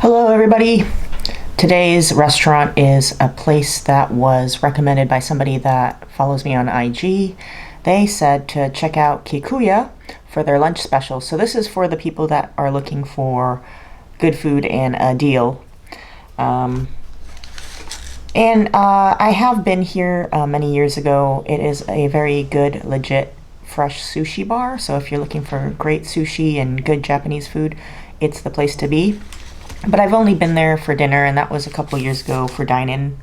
Hello, everybody. Today's restaurant is a place that was recommended by somebody that follows me on IG. They said to check out Kikuya for their lunch special. So this is for the people that are looking for good food and a deal. I have been here many years ago. It is a very good, legit, fresh sushi bar. So if you're looking for great sushi and good Japanese food, it's the place to be. But I've only been there for dinner, and that was a couple years ago for dine-in.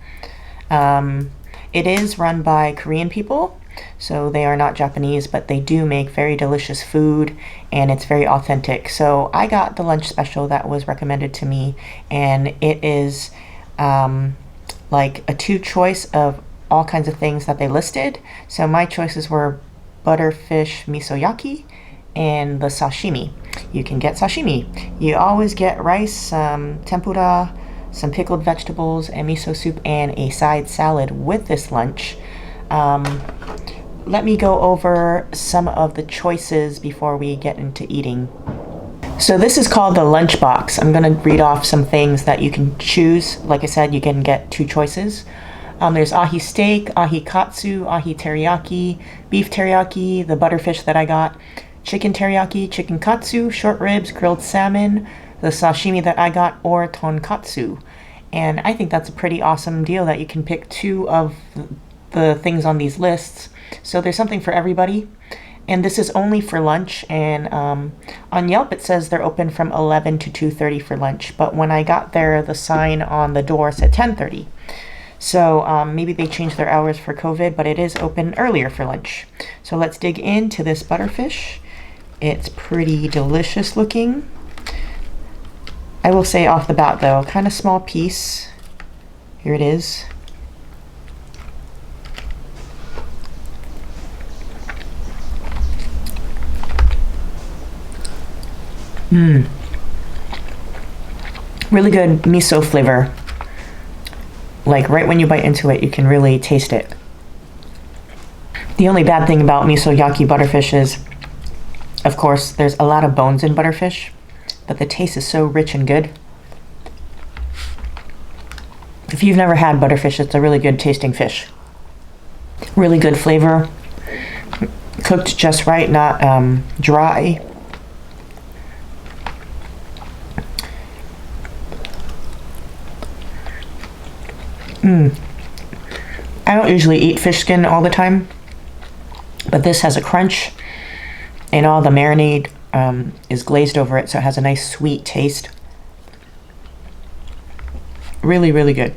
It is run by Korean people, so they are not Japanese, but they do make very delicious food, and it's very authentic. So I got the lunch special that was recommended to me, and it is like a two choice of all kinds of things that they listed. So my choices were Butterfish miso yaki and the sashimi. You can get sashimi. You always get rice, tempura, some pickled vegetables, and miso soup, and a side salad with this lunch. Let me go over some of the choices before we get into eating. So this is called the lunch box. I'm going to read off some things that you can choose. Like I said, you can get two choices. There's ahi steak, ahi katsu, ahi teriyaki, beef teriyaki, the butterfish that I got, chicken teriyaki, chicken katsu, short ribs, grilled salmon, the sashimi that I got, or tonkatsu. And I think that's a pretty awesome deal that you can pick two of the things on these lists. So there's something for everybody. And this is only for lunch. And on Yelp, it says they're open from 11 to 2:30 for lunch. But when I got there, the sign on the door said 10:30. So maybe they changed their hours for COVID, but it is open earlier for lunch. So let's dig into this butterfish. It's pretty delicious looking. I will say off the bat though, kind of small piece. Here it is. Really good miso flavor. Like right when you bite into it, you can really taste it. The only bad thing about miso yaki butterfish is, of course, there's a lot of bones in butterfish, but the taste is so rich and good. If you've never had butterfish, it's a really good tasting fish. Really good flavor. Cooked just right, not dry. I don't usually eat fish skin all the time, but this has a crunch, and all the marinade is glazed over it, so it has a nice sweet taste. Really, really good.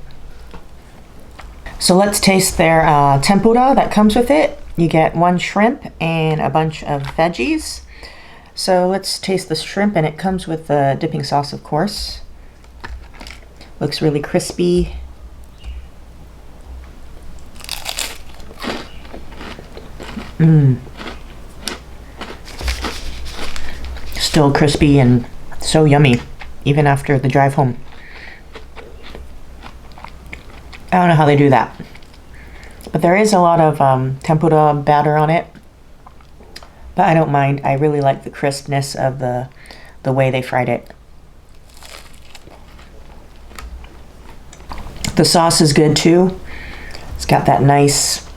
So let's taste their tempura that comes with it. You get one shrimp and a bunch of veggies. So let's taste the shrimp, and it comes with the dipping sauce, of course. Looks really crispy. Still crispy and so yummy, even after the drive home. I don't know how they do that. But there is a lot of tempura batter on it. But I don't mind. I really like the crispness of the way they fried it. The sauce is good too. It's got that nice,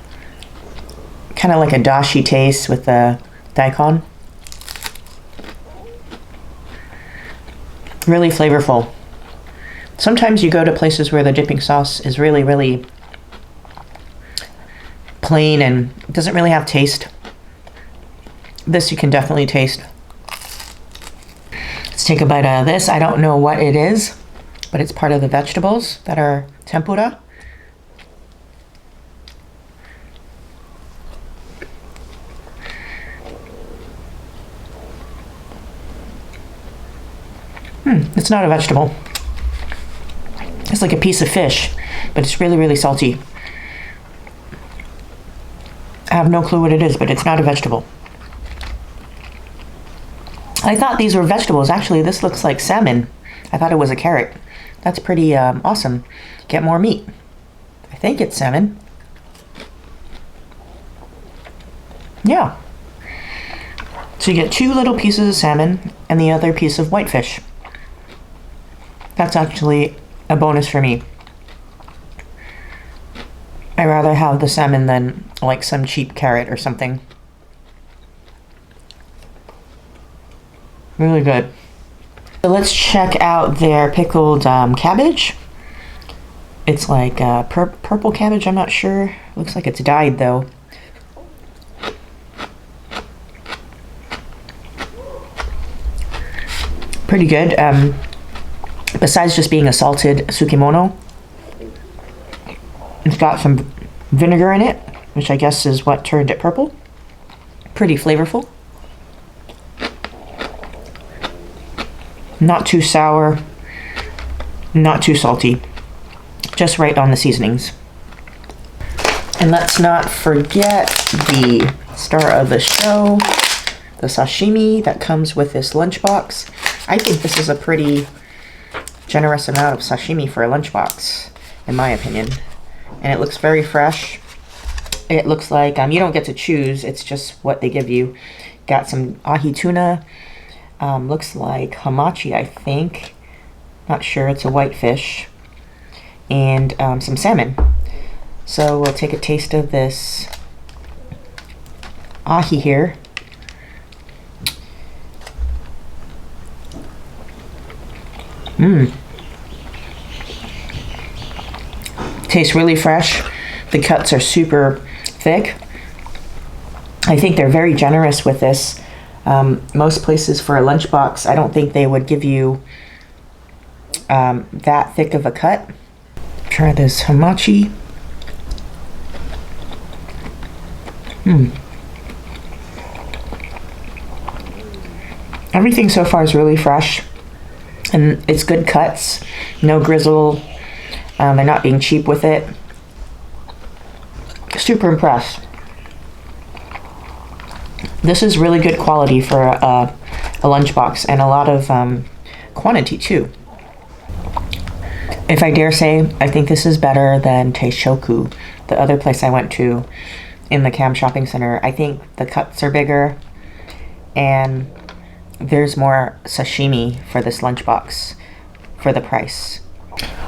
kind of like a dashi taste with the daikon. Really flavorful. Sometimes you go to places where the dipping sauce is really, really plain and doesn't really have taste. This you can definitely taste. Let's take a bite out of this. I don't know what it is, but it's part of the vegetables that are tempura. It's not a vegetable. It's like a piece of fish, but it's really, really salty. I have no clue what it is, but it's not a vegetable. I thought these were vegetables. Actually, this looks like salmon. I thought it was a carrot. That's pretty awesome. Get more meat. I think it's salmon. Yeah. So you get two little pieces of salmon and the other piece of whitefish. That's actually a bonus for me. I'd rather have the salmon than like some cheap carrot or something. Really good. So let's check out their pickled cabbage. It's like purple cabbage, I'm not sure. Looks like it's dyed though. Pretty good. Besides just being a salted sukimono, it's got some vinegar in it, which I guess is what turned it purple. Pretty flavorful. Not too sour, not too salty. Just right on the seasonings. And let's not forget the star of the show, the sashimi that comes with this lunchbox. I think this is a pretty generous amount of sashimi for a lunchbox, in my opinion. And it looks very fresh. It looks like, you don't get to choose, it's just what they give you. Got some ahi tuna, looks like hamachi, I think. Not sure, it's a white fish. And some salmon. So we'll take a taste of this ahi here. Tastes really fresh. The cuts are super thick. I think they're very generous with this. Most places for a lunchbox, I don't think they would give you that thick of a cut. Try this hamachi. Everything so far is really fresh, and it's good cuts, no grizzle. They're not being cheap with it. Super impressed. This is really good quality for a lunchbox, and a lot of quantity too. If I dare say, I think this is better than Teishoku, the other place I went to in the Cam Shopping Center. I think the cuts are bigger, and there's more sashimi for this lunchbox for the price.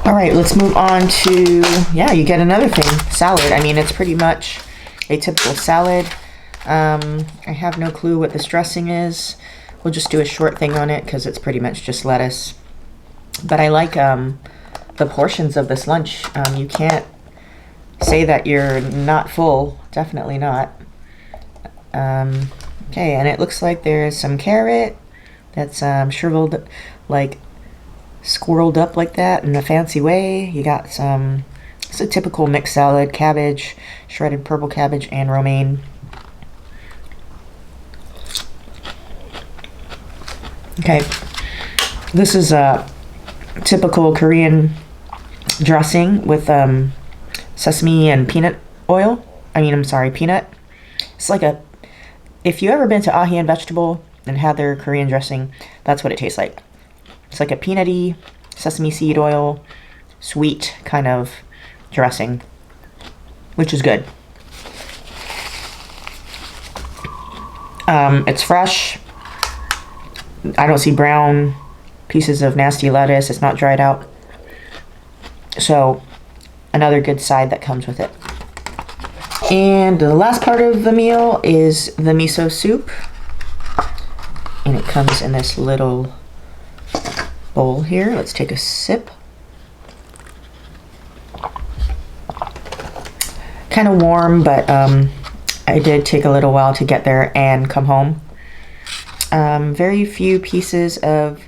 All right, let's move on to, yeah, you get another thing, salad. I mean, it's pretty much a typical salad. I have no clue what this dressing is. We'll just do a short thing on it because it's pretty much just lettuce. But I like the portions of this lunch. You can't say that you're not full. Definitely not. Okay, and it looks like there's some carrot that's shriveled, like squirreled up like that in a fancy way. You got some, it's a typical mixed salad, cabbage, shredded purple cabbage, and romaine. Okay, this is a typical Korean dressing with sesame and peanut oil. Peanut. It's like a, if you ever been to Ahi and Vegetable and had their Korean dressing, that's what it tastes like. It's like a peanutty, sesame seed oil, sweet kind of dressing, which is good. It's fresh. I don't see brown pieces of nasty lettuce. It's not dried out. So, another good side that comes with it. And the last part of the meal is the miso soup. And it comes in this little bowl here. Let's take a sip. Kind of warm, but I did take a little while to get there and come home. Very few pieces of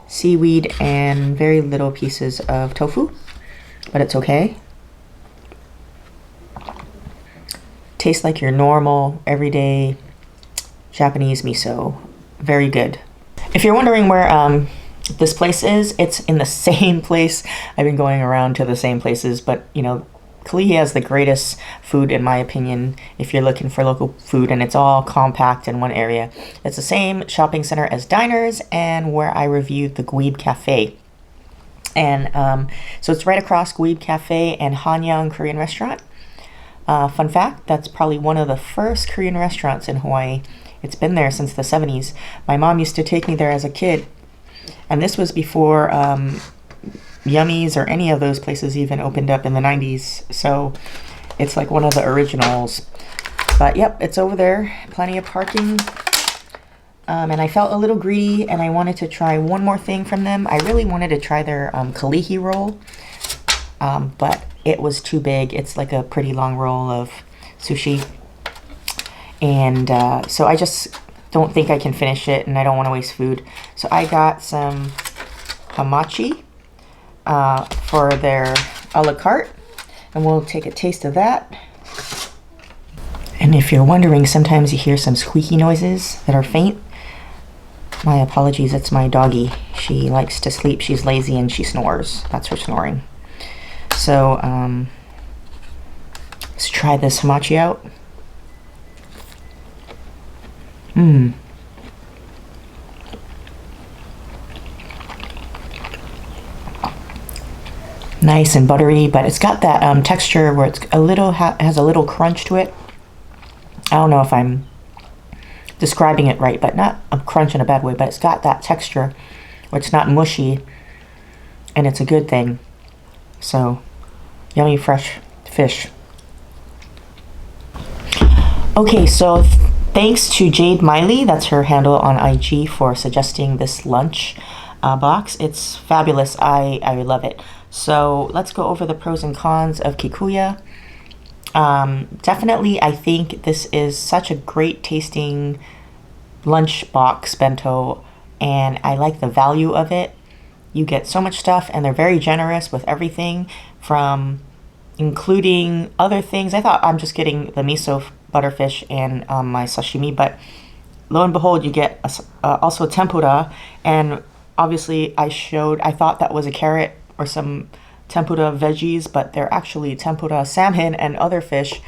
seaweed and very little pieces of tofu, but it's okay. Tastes like your normal, everyday Japanese miso. Very good. If you're wondering where this place is, it's in the same place. I've been going around to the same places, but you know, Kalihi has the greatest food in my opinion if you're looking for local food, and it's all compact in one area. It's the same shopping center as Diners and where I reviewed the Guib Cafe. And so it's right across Guib Cafe and Hanyang Korean restaurant. Fun fact, that's probably one of the first Korean restaurants in Hawaii. It's been there since the 70s. My mom used to take me there as a kid. And this was before Yummies or any of those places even opened up in the 90s. So it's like one of the originals. But yep, it's over there. Plenty of parking. And I felt a little greedy and I wanted to try one more thing from them. I really wanted to try their kalihi roll. But it was too big. It's like a pretty long roll of sushi. And so I just don't think I can finish it and I don't want to waste food. So I got some hamachi for their a la carte. And we'll take a taste of that. And if you're wondering, sometimes you hear some squeaky noises that are faint. My apologies, it's my doggie. She likes to sleep, she's lazy, and she snores. That's her snoring. So, let's try this hamachi out. Nice and buttery, but it's got that texture where it's a little has a little crunch to it. I don't know if I'm describing it right, but not a crunch in a bad way, but it's got that texture where it's not mushy, and it's a good thing. So, yummy fresh fish. Okay, so thanks to Jade Miley, that's her handle on IG, for suggesting this lunch box. It's fabulous. I love it. So let's go over the pros and cons of Kikuya. Definitely, I think this is such a great tasting lunch box bento, and I like the value of it. You get so much stuff, and they're very generous with everything, from including other things. I thought I'm just getting the miso butterfish and my sashimi, but lo and behold, you get also tempura, and obviously I thought that was a carrot or some tempura veggies, but they're actually tempura salmon and other fish.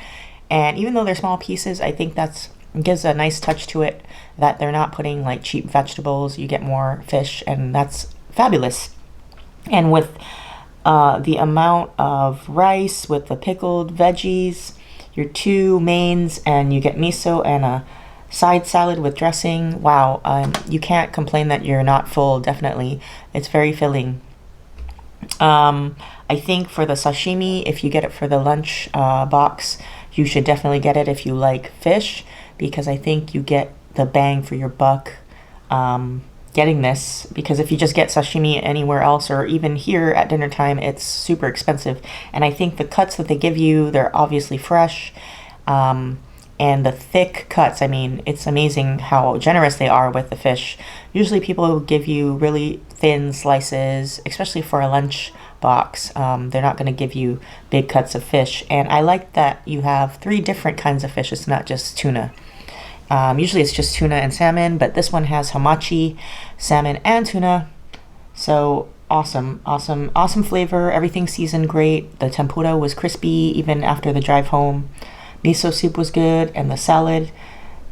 And even though they're small pieces, I think that gives a nice touch to it, that they're not putting like cheap vegetables. You get more fish, and that's fabulous. And with the amount of rice, with the pickled veggies, your two mains, and you get miso and a side salad with dressing. Wow, you can't complain that you're not full. Definitely, it's very filling. I think for the sashimi, if you get it for the lunch box, you should definitely get it if you like fish, because I think you get the bang for your buck getting this, because if you just get sashimi anywhere else or even here at dinner time, it's super expensive. And I think the cuts that they give you, they're obviously fresh, and the thick cuts, I mean, it's amazing how generous they are with the fish. Usually people give you really thin slices, especially for a lunch box. They're not going to give you big cuts of fish. And I like that you have 3 different kinds of fish. It's not just tuna. Usually it's just tuna and salmon, but this one has hamachi, salmon, and tuna. So awesome, awesome, awesome flavor. Everything seasoned great. The tempura was crispy even after the drive home. Miso soup was good, and the salad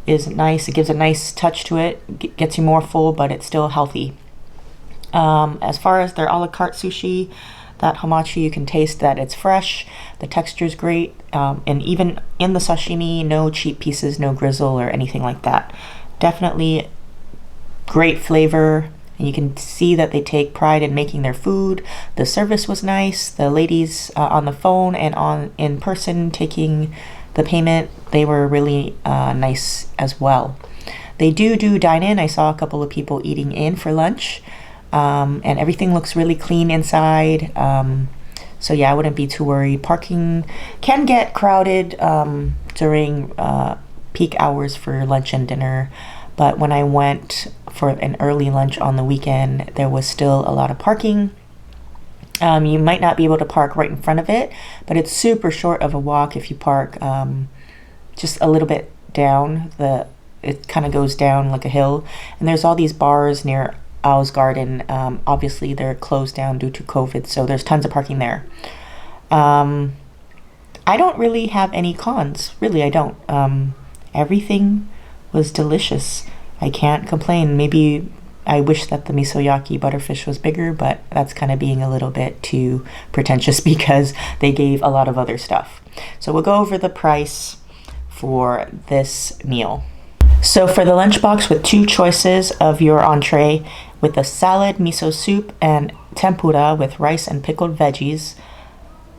is nice. It gives a nice touch to it. Gets you more full, but it's still healthy. As far as their a la carte sushi, that hamachi, you can taste that it's fresh. The texture is great. And even in the sashimi, no cheap pieces, no grizzle or anything like that. Definitely great flavor. And you can see that they take pride in making their food. The service was nice. The ladies on the phone and in person taking the payment, they were really nice as well. They do dine-in. I saw a couple of people eating in for lunch. And everything looks really clean inside. So yeah, I wouldn't be too worried. Parking can get crowded during peak hours for lunch and dinner. But when I went for an early lunch on the weekend, there was still a lot of parking. You might not be able to park right in front of it, but it's super short of a walk if you park just a little bit down. It kind of goes down like a hill. And there's all these bars near Owl's Garden. Obviously, they're closed down due to COVID, so there's tons of parking there. I don't really have any cons. Really, I don't. Everything was delicious. I can't complain. Maybe I wish that the misoyaki butterfish was bigger, but that's kind of being a little bit too pretentious because they gave a lot of other stuff. So we'll go over the price for this meal. So for the lunchbox with 2 choices of your entree, with the salad, miso soup, and tempura with rice and pickled veggies.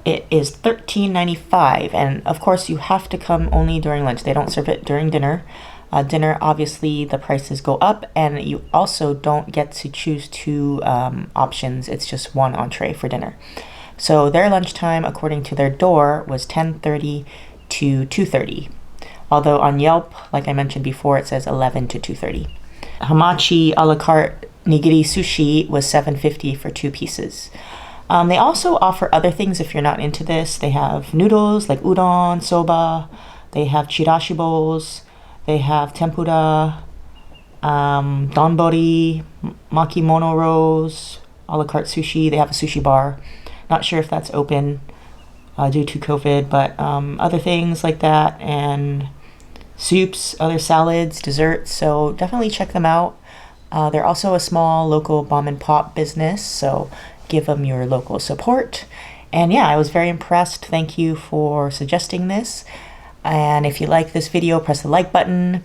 It is $13.95, and of course you have to come only during lunch. They don't serve it during dinner. Dinner, obviously, the prices go up, and you also don't get to choose two options. It's just one entree for dinner. So their lunchtime, according to their door, was 10:30 to 2:30. Although on Yelp, like I mentioned before, it says 11 to 2:30. Hamachi a la carte nigiri sushi was $7.50 for 2 pieces. They also offer other things if you're not into this. They have noodles like udon, soba. They have chirashi bowls. They have tempura, donbori, makimono rolls, a la carte sushi. They have a sushi bar. Not sure if that's open due to COVID, but other things like that, and soups, other salads, desserts. So definitely check them out. They're also a small local mom and pop business, so give them your local support. And yeah, I was very impressed. Thank you for suggesting this. And if you like this video, press the like button.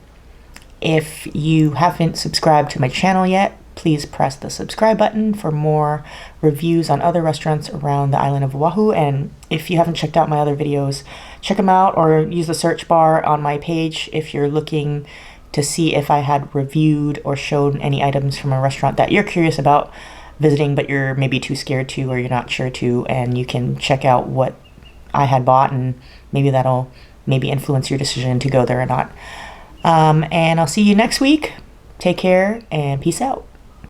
If you haven't subscribed to my channel yet, please press the subscribe button for more reviews on other restaurants around the island of Oahu. And if you haven't checked out my other videos, check them out, or use the search bar on my page if you're looking to see if I had reviewed or shown any items from a restaurant that you're curious about visiting, but you're maybe too scared to, or you're not sure to, and you can check out what I had bought, and maybe that'll influence your decision to go there or not. And I'll see you next week. Take care and peace out.